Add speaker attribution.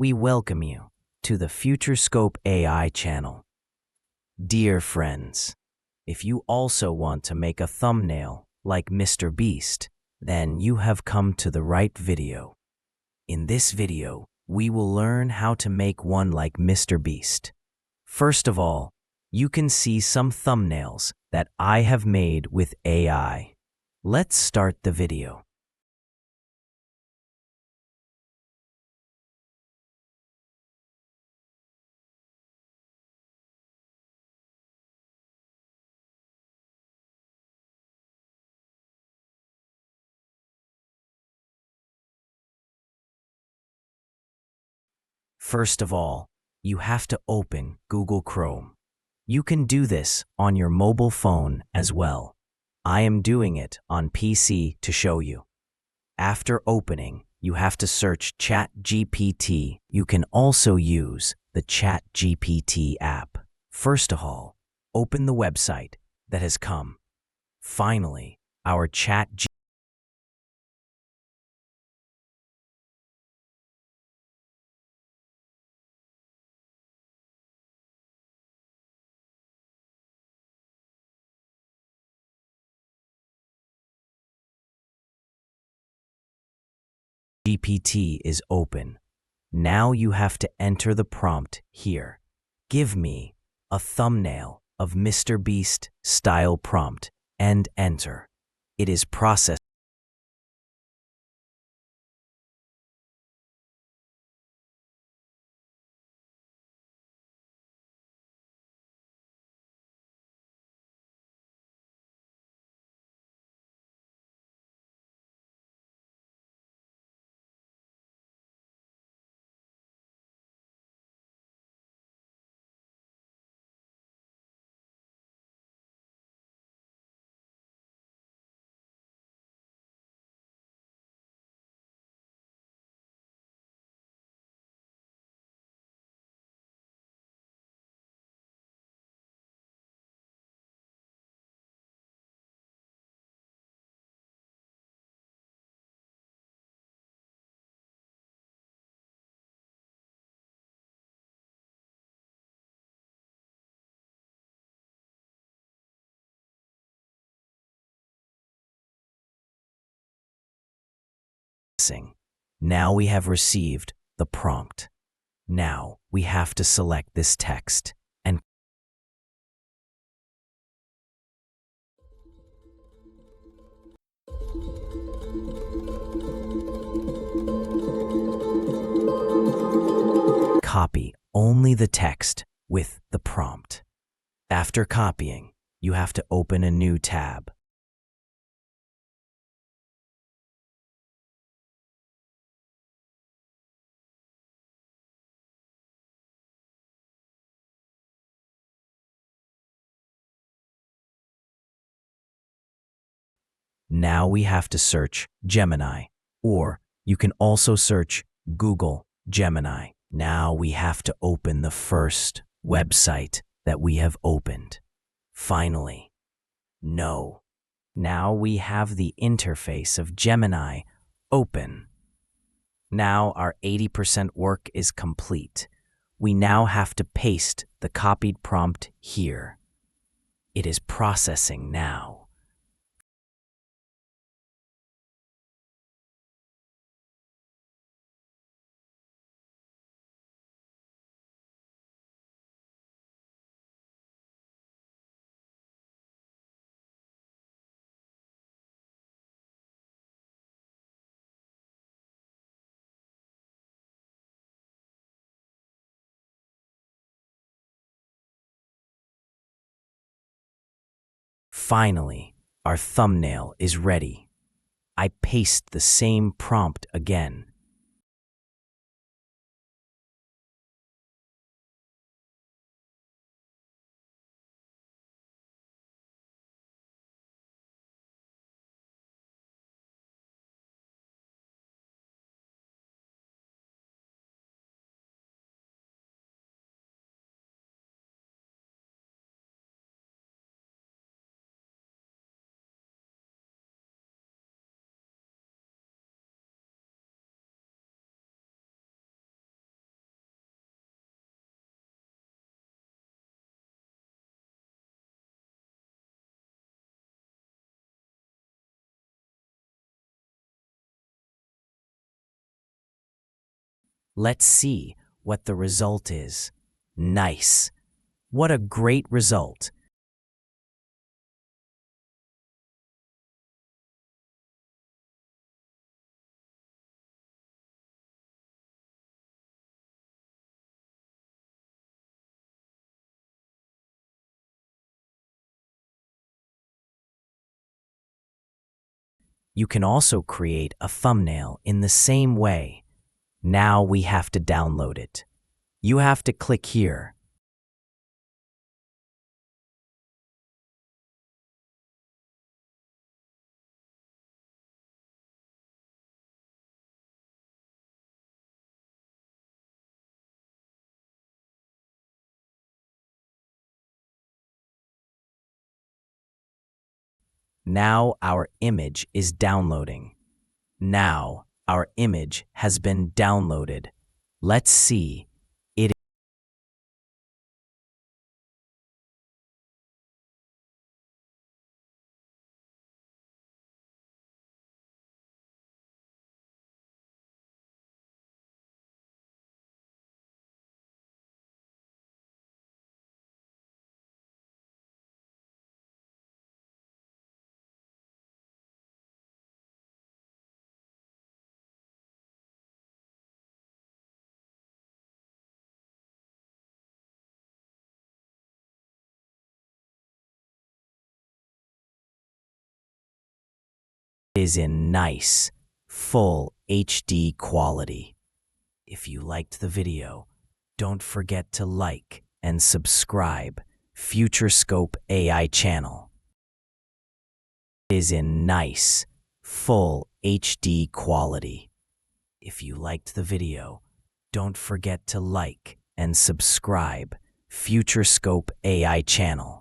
Speaker 1: We welcome you to the FutureScope AI channel. Dear friends, if you also want to make a thumbnail like MrBeast, then you have come to the right video. In this video, we will learn how to make one like MrBeast. First of all, you can see some thumbnails that I have made with AI. Let's start the video. First of all, you have to open Google Chrome. You can do this on your mobile phone as well. I am doing it on PC to show you. After opening, you have to search ChatGPT. You can also use the ChatGPT app. First of all, open the website that has come. Finally, our ChatGPT is open. Now you have to enter the prompt here. Give me a thumbnail of MrBeast style prompt and enter. It is processing. Now we have received the prompt. Now we have to select this text and copy only the text with the prompt. After copying, you have to open a new tab. Now we have to search Gemini, or you can also search Google Gemini. Now we have to open the first website that we have opened. Finally, no. Now we have the interface of Gemini open. Now our 80% work is complete. We now have to paste the copied prompt here. It is processing now. Finally, our thumbnail is ready. I paste the same prompt again. Let's see what the result is. Nice. What a great result. You can also create a thumbnail in the same way. Now we have to download it. You have to click here. Now our image is downloading. Now our image has been downloaded. Let's see. It is in nice, full HD quality. If you liked the video, don't forget to like and subscribe FutureScope AI channel. Is in nice, full HD quality. If you liked the video, don't forget to like and subscribe FutureScope AI channel.